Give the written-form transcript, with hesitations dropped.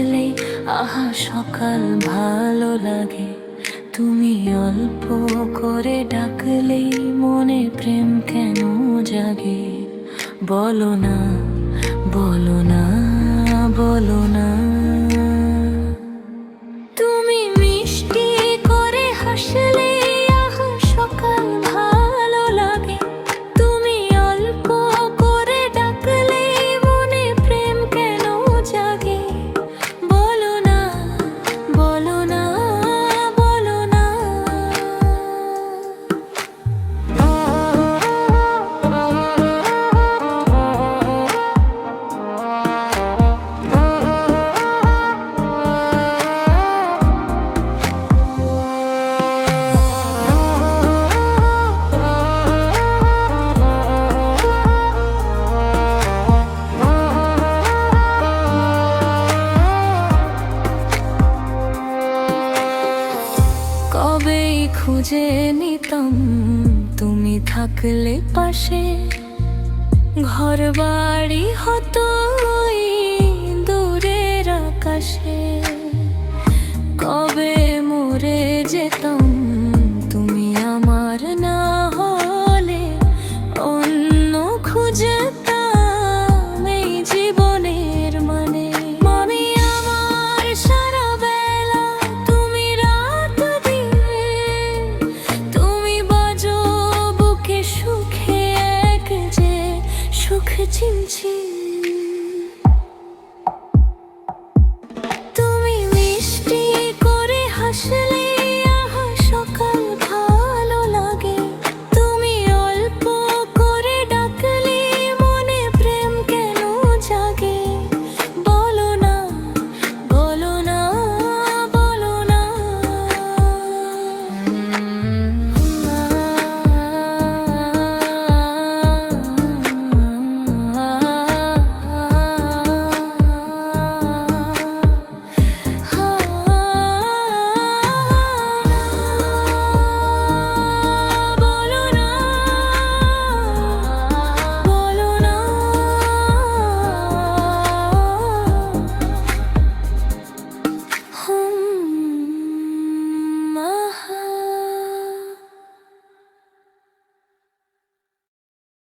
হাসলে আহা সকাল ভালো লাগে। তুমি অল্প করে ডাকলেই মনে প্রেম কেন জাগে। বলো না, বলো না, বলো না। তুমি মিষ্টি করে হাসলে আহা সকাল ভালো লাগে। তুমি অল্প করে ডাকলে মনে প্রেম কেন জাগে। বলো না, বলো না, বলো না। কবেই খুঁজে নিতাম তুমি থাকলে পাশে। ঘর বাড়ি হতো ওই দূরের আকাশে। কবে মরে যেতাম